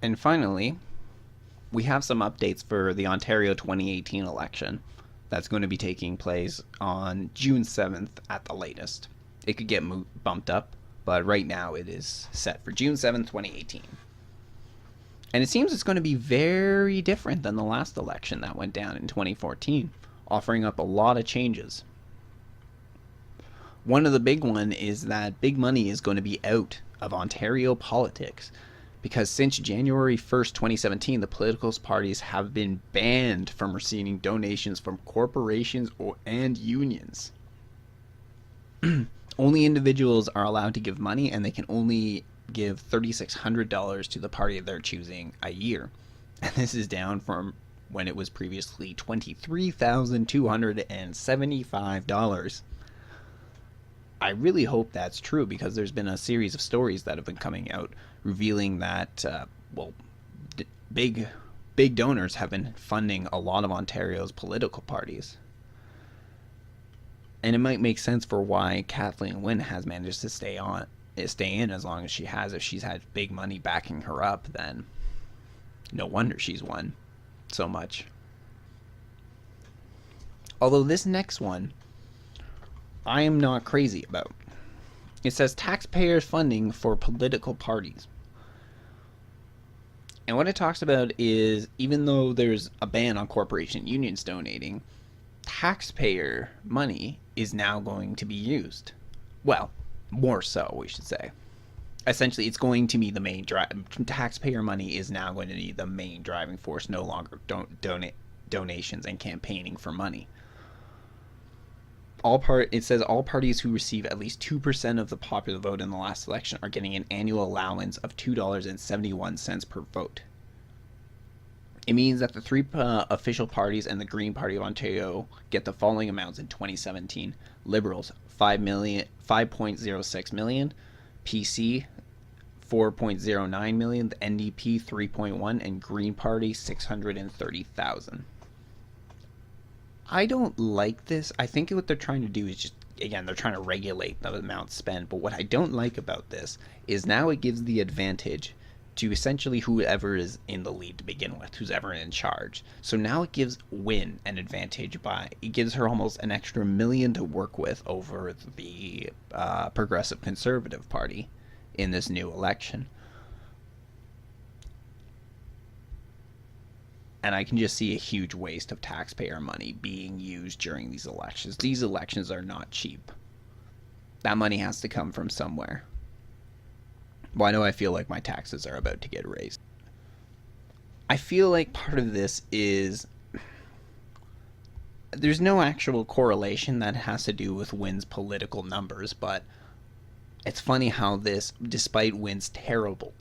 And finally, we have some updates for the Ontario 2018 election that's going to be taking place on June 7th at the latest. It could get bumped up, but right now it is set for June 7th, 2018. And it seems it's going to be very different than the last election that went down in 2014, offering up a lot of changes. One of the big one is that big money is going to be out of Ontario politics, because since January 1st, 2017, the political parties have been banned from receiving donations from corporations and unions. Only individuals are allowed to give money, and they can only give $3,600 to the party of their choosing a year. And this is down from when it was previously $23,275. I really hope that's true, because there's been a series of stories that have been coming out revealing that, big donors have been funding a lot of Ontario's political parties. And it might make sense for why Kathleen Wynne has managed to stay in as long as she has. If she's had big money backing her up, then no wonder she's won so much. Although this next one, I am not crazy about. It says taxpayer funding for political parties. And what it talks about is, even though there's a ban on corporation unions donating, taxpayer money is now going to be used. Well, more so, we should say. Essentially, it's going to be the main taxpayer money is now going to be the main driving force, no longer donations and campaigning for money. It says all parties who receive at least 2% of the popular vote in the last election are getting an annual allowance of $2.71 per vote. It means that the three official parties and the Green Party of Ontario get the following amounts in 2017. Liberals, $5.06 million, PC, $4.09 million, the NDP, $3.1, and Green Party, $630,000. I don't like this. I think what they're trying to do is just, again, they're trying to regulate the amount spent. But what I don't like about this is now it gives the advantage to essentially whoever is in the lead to begin with, who's ever in charge. So now it gives Wynne an advantage it gives her almost an extra $1 million to work with over the Progressive Conservative Party in this new election. And I can just see a huge waste of taxpayer money being used during these elections. These elections are not cheap. That money has to come from somewhere. Why do I feel like my taxes are about to get raised? I feel like part of this is there's no actual correlation that has to do with Wynne's political numbers, but it's funny how this, despite Wynne's terrible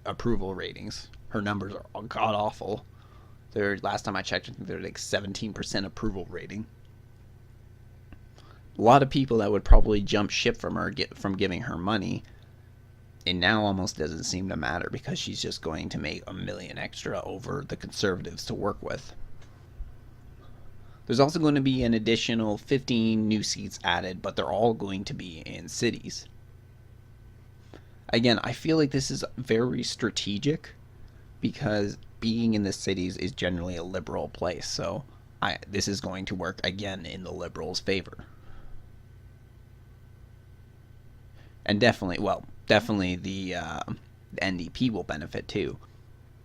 approval ratings, her numbers are god awful. Last time I checked, I think they're like 17% approval rating. A lot of people that would probably jump ship from her from giving her money, and now almost doesn't seem to matter because she's just going to make $1 million extra over the Conservatives to work with. There's also going to be an additional 15 new seats added, but they're all going to be in cities. Again, I feel like this is very strategic, because being in the cities is generally a liberal place, so this is going to work again in the Liberals' favor. And definitely the NDP will benefit too.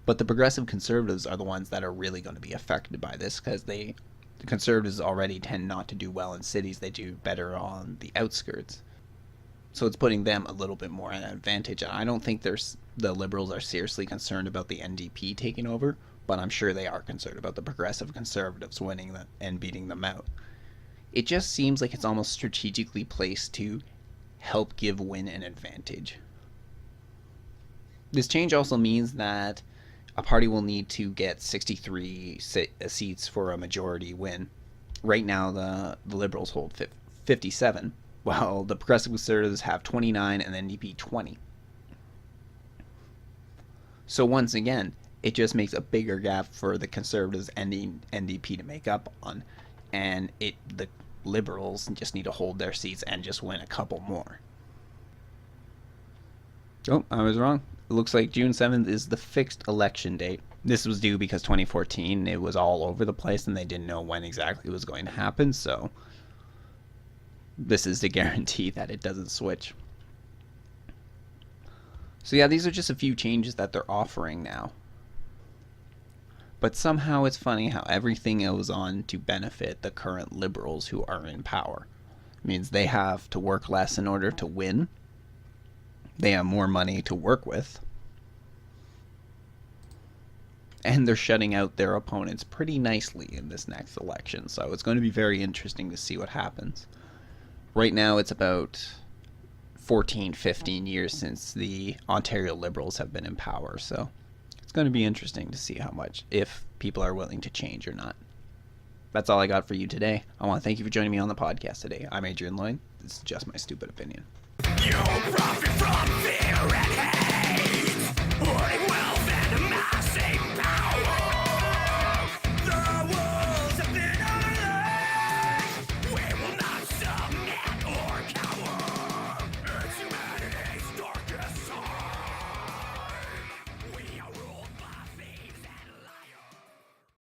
But the Progressive Conservatives are the ones that are really going to be affected by this, because the Conservatives already tend not to do well in cities. They do better on the outskirts. So it's putting them a little bit more at an advantage. I don't think the Liberals are seriously concerned about the NDP taking over, but I'm sure they are concerned about the Progressive Conservatives winning and beating them out. It just seems like it's almost strategically placed to help give Wynne an advantage. This change also means that a party will need to get 63 seats for a majority win. Right now, the Liberals hold 57, while the Progressive Conservatives have 29 and the NDP 20. So once again, it just makes a bigger gap for the Conservatives and the NDP to make up on, and the Liberals just need to hold their seats and just win a couple more. Oh, I was wrong. It looks like June 7th is the fixed election date. This was due because 2014, it was all over the place and they didn't know when exactly it was going to happen, so this is to guarantee that it doesn't switch. So yeah, these are just a few changes that they're offering now. But somehow it's funny how everything goes on to benefit the current Liberals who are in power. It means they have to work less in order to win. They have more money to work with. And they're shutting out their opponents pretty nicely in this next election. So it's going to be very interesting to see what happens. Right now it's about 14, 15 years since the Ontario Liberals have been in power. So it's going to be interesting to see how much, if people are willing to change or not. That's all I got for you today. I want to thank you for joining me on the podcast today. I'm Adrian Lloyd. This is just my stupid opinion. You profit from fear and